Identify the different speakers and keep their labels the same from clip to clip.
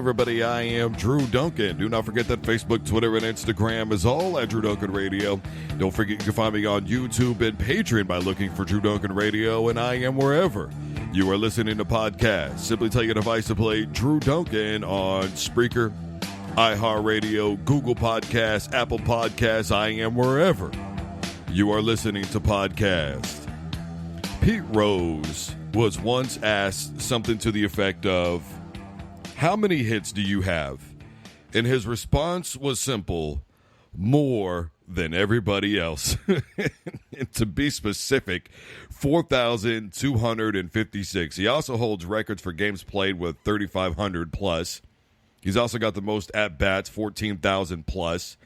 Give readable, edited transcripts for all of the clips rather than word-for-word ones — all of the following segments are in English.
Speaker 1: everybody. I am Drew Duncan. Do not forget that Facebook, Twitter, and Instagram is all at Drew Duncan Radio. Don't forget you can find me on YouTube and Patreon by looking for Drew Duncan Radio, and I am wherever you are listening to podcasts. Simply tell your device to play Drew Duncan on Spreaker, iHeartRadio, Google Podcasts, Apple Podcasts. I am wherever you are listening to podcasts. Pete Rose was once asked something to the effect of, "How many hits do you have?" And his response was simple: more than everybody else. And to be specific, 4,256. He also holds records for games played with 3,500 plus. He's also got the most at-bats, 14,000 plus.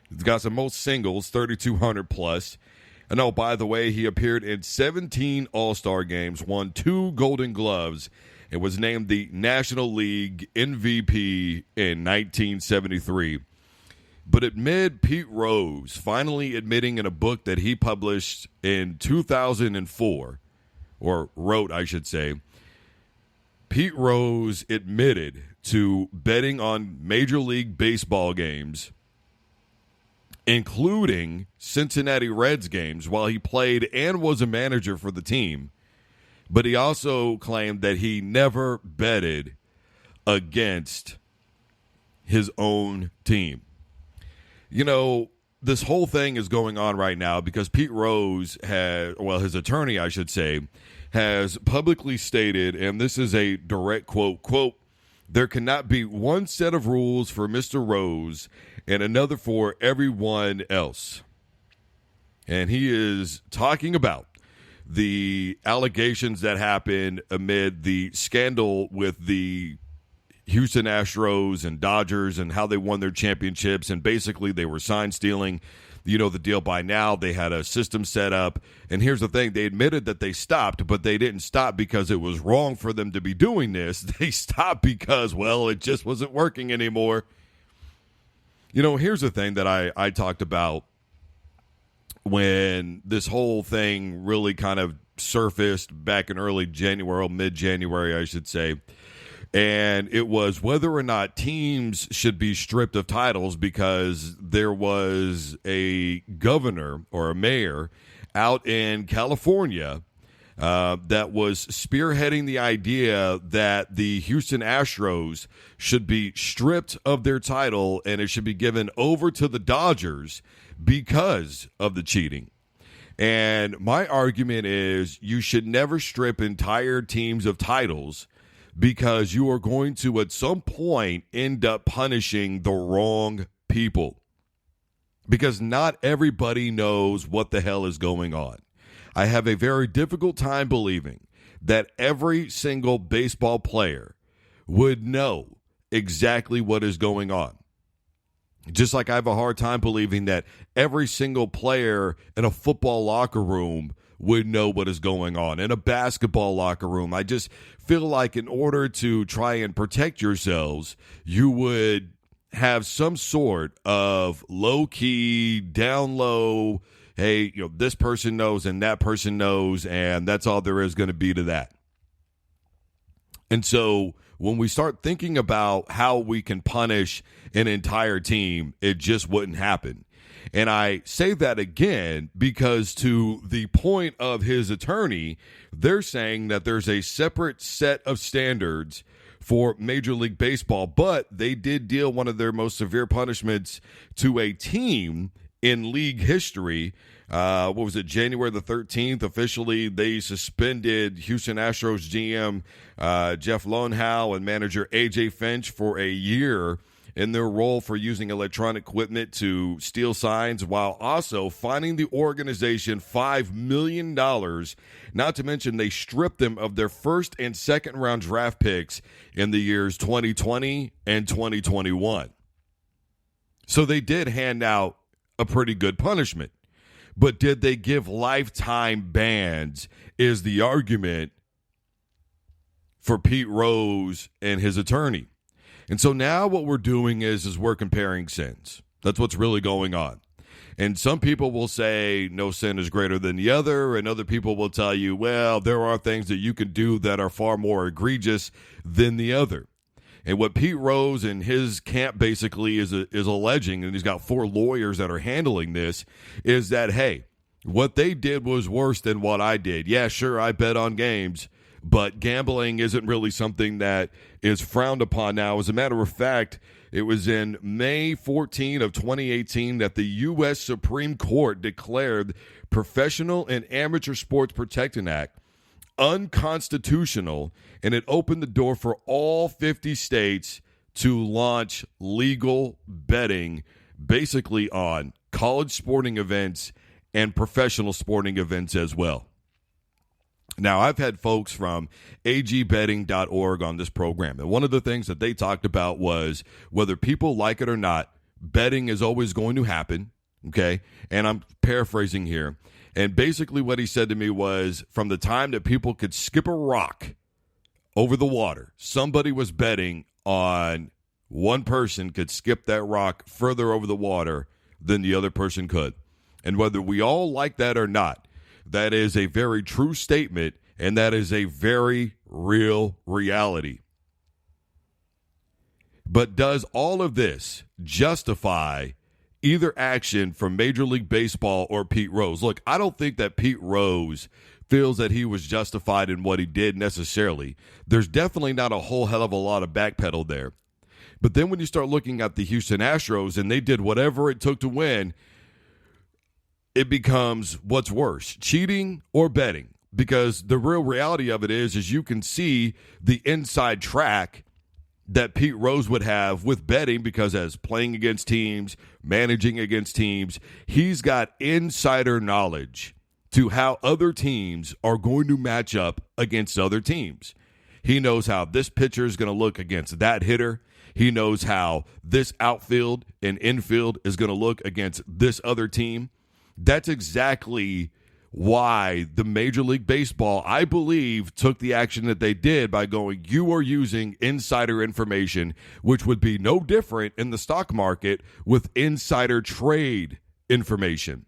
Speaker 1: He's got the most singles, 3,200 plus. And oh, by the way, he appeared in 17 All-Star games, won 2 Golden Gloves, and was named the National League MVP in 1973. But amid Pete Rose finally admitting in a book that he published in 2004, or wrote, I should say, Pete Rose admitted to betting on Major League Baseball games, including Cincinnati Reds games, while he played and was a manager for the team. But he also claimed that he never betted against his own team. You know, this whole thing is going on right now because Pete Rose his attorney, I should say, has publicly stated, and this is a direct quote, "There cannot be one set of rules for Mr. Rose and another for everyone else." And he is talking about the allegations that happened amid the scandal with the Houston Astros and Dodgers and how they won their championships. And basically they were sign stealing. You know the deal by now. They had a system set up. And here's the thing. They admitted that they stopped, but they didn't stop because it was wrong for them to be doing this. They stopped because, well, it just wasn't working anymore. You know, here's the thing that I talked about when this whole thing really kind of surfaced back in early January, mid-January, I should say. And it was whether or not teams should be stripped of titles because there was a governor or a mayor out in California that was spearheading the idea that the Houston Astros should be stripped of their title and it should be given over to the Dodgers because of the cheating. And my argument is you should never strip entire teams of titles because you are going to at some point end up punishing the wrong people. Because not everybody knows what the hell is going on. I have a very difficult time believing that every single baseball player would know exactly what is going on. Just like I have a hard time believing that every single player in a football locker room would know what is going on. In a basketball locker room, I just feel like in order to try and protect yourselves, you would have some sort of low-key, down low, hey, you know, this person knows and that person knows, and that's all there is going to be to that. And so when we start thinking about how we can punish an entire team, it just wouldn't happen. And I say that again because to the point of his attorney, they're saying that there's a separate set of standards for Major League Baseball, but they did deal one of their most severe punishments to a team in league history. What was it, January the 13th? Officially, they suspended Houston Astros GM Jeff Lonehow and manager A.J. Finch for a year in their role for using electronic equipment to steal signs, while also fining the organization $5 million. Not to mention they stripped them of their first and second round draft picks in the years 2020 and 2021. So they did hand out a pretty good punishment. But did they give lifetime bans is the argument for Pete Rose and his attorney. And so now what we're doing is we're comparing sins. That's what's really going on. And some people will say no sin is greater than the other, and other people will tell you, well, there are things that you can do that are far more egregious than the other. And what Pete Rose and his camp basically is alleging, and he's got 4 lawyers that are handling this, is that, hey, what they did was worse than what I did. Yeah, sure, I bet on games, but gambling isn't really something that is frowned upon now. As a matter of fact, it was in May 14 of 2018 that the U.S. Supreme Court declared Professional and Amateur Sports Protection Act unconstitutional, and it opened the door for all 50 states to launch legal betting basically on college sporting events and professional sporting events as well. Now, I've had folks from agbetting.org on this program, and one of the things that they talked about was whether people like it or not, betting is always going to happen, okay? And I'm paraphrasing here. And basically what he said to me was, from the time that people could skip a rock over the water, somebody was betting on one person could skip that rock further over the water than the other person could. And whether we all like that or not, that is a very true statement, and that is a very real reality. But does all of this justify either action from Major League Baseball or Pete Rose? Look, I don't think that Pete Rose feels that he was justified in what he did necessarily. There's definitely not a whole hell of a lot of backpedal there. But then when you start looking at the Houston Astros and they did whatever it took to win, it becomes what's worse, cheating or betting? Because the real reality of it is you can see the inside track that Pete Rose would have with betting, because as playing against teams, managing against teams, he's got insider knowledge to how other teams are going to match up against other teams. He knows how this pitcher is going to look against that hitter. He knows how this outfield and infield is going to look against this other team. That's exactly why the Major League Baseball, I believe, took the action that they did by going, you are using insider information, which would be no different in the stock market with insider trade information.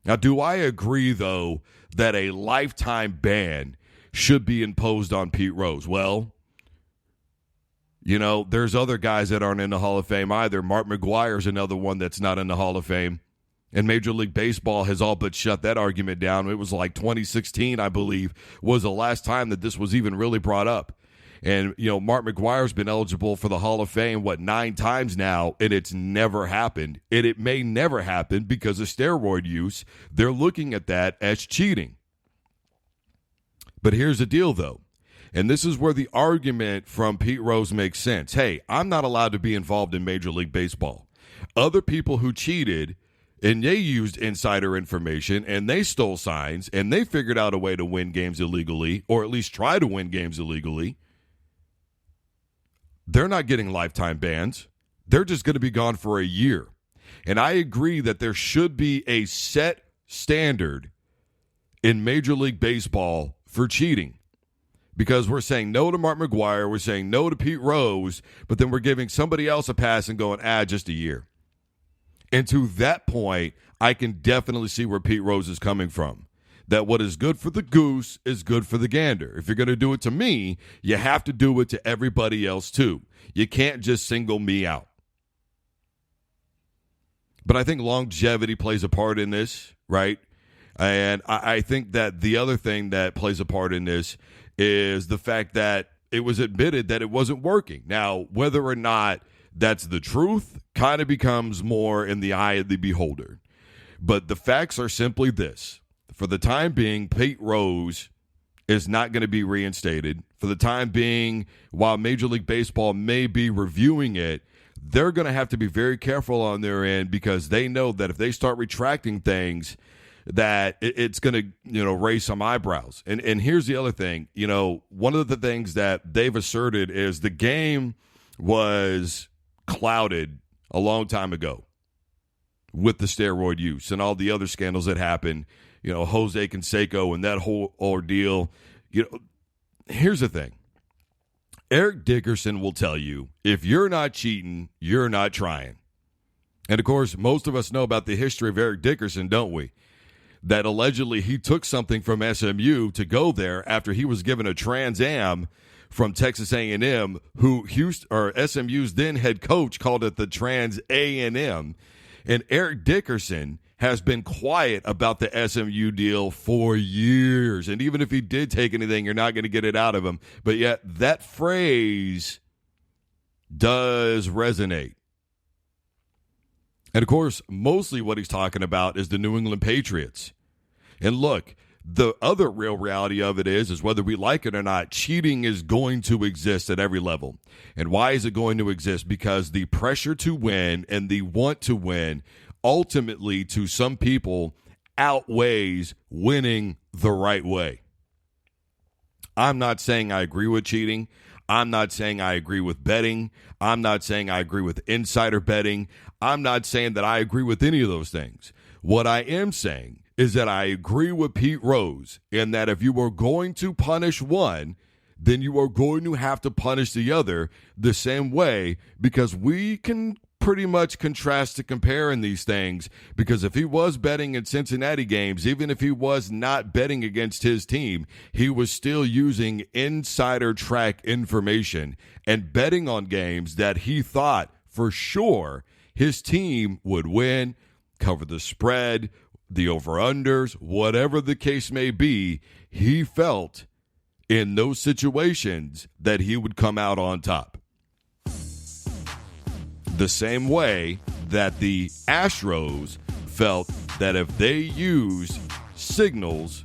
Speaker 1: Now, do I agree, though, that a lifetime ban should be imposed on Pete Rose? Well, you know, there's other guys that aren't in the Hall of Fame either. Mark McGwire's another one that's not in the Hall of Fame. And Major League Baseball has all but shut that argument down. It was like 2016, I believe, was the last time that this was even really brought up. And, you know, Mark McGwire's been eligible for the Hall of Fame, 9 times now, and it's never happened. And it may never happen because of steroid use. They're looking at that as cheating. But here's the deal, though. And this is where the argument from Pete Rose makes sense. Hey, I'm not allowed to be involved in Major League Baseball. Other people who cheated, and they used insider information, and they stole signs, and they figured out a way to win games illegally, or at least try to win games illegally, they're not getting lifetime bans. They're just going to be gone for a year. And I agree that there should be a set standard in Major League Baseball for cheating. Because we're saying no to Mark McGwire, we're saying no to Pete Rose, but then we're giving somebody else a pass and going, just a year. And to that point, I can definitely see where Pete Rose is coming from. That what is good for the goose is good for the gander. If you're going to do it to me, you have to do it to everybody else too. You can't just single me out. But I think longevity plays a part in this, right? And I think that the other thing that plays a part in this is the fact that it was admitted that it wasn't working. Now, whether or not that's the truth kind of becomes more in the eye of the beholder. But the facts are simply this. For the time being, Pete Rose is not going to be reinstated. For the time being, while Major League Baseball may be reviewing it, they're going to have to be very careful on their end, because they know that if they start retracting things, that it's going to, raise some eyebrows. And here's the other thing. One of the things that they've asserted is the game was clouded a long time ago with the steroid use and all the other scandals that happened, Jose Canseco and that whole ordeal. Here's the thing. Eric Dickerson will tell you, if you're not cheating, you're not trying. And, of course, most of us know about the history of Eric Dickerson, don't we? That allegedly he took something from SMU to go there after he was given a Trans Am from Texas A&M, who SMU's then head coach called it the Trans A&M. And Eric Dickerson has been quiet about the SMU deal for years. And even if he did take anything, you're not going to get it out of him. But yet that phrase does resonate. And, of course, mostly what he's talking about is the New England Patriots. And look, the other real reality of it is whether we like it or not, cheating is going to exist at every level. And why is it going to exist? Because the pressure to win and the want to win ultimately to some people outweighs winning the right way. I'm not saying I agree with cheating. I'm not saying I agree with betting. I'm not saying I agree with insider betting. I'm not saying that I agree with any of those things. What I am saying is that I agree with Pete Rose in that if you are going to punish one, then you are going to have to punish the other the same way, because we can pretty much contrast to compare in these things, because if he was betting in Cincinnati games, even if he was not betting against his team, he was still using insider track information and betting on games that he thought for sure his team would win, cover the spread, the over-unders, whatever the case may be. He felt in those situations that he would come out on top. The same way that the Astros felt that if they used signals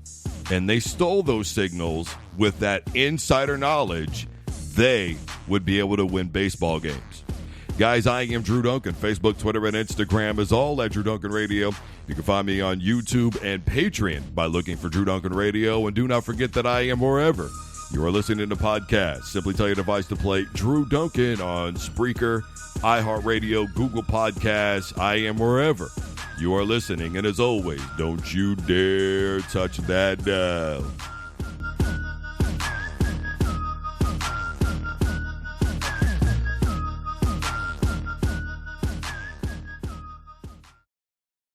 Speaker 1: and they stole those signals with that insider knowledge, they would be able to win baseball games. Guys, I am Drew Duncan. Facebook, Twitter, and Instagram is all at Drew Duncan Radio. You can find me on YouTube and Patreon by looking for Drew Duncan Radio. And do not forget that I am wherever you are listening to podcasts. Simply tell your device to play Drew Duncan on Spreaker, iHeartRadio, Google Podcasts. I am wherever you are listening. And as always, don't you dare touch that dial.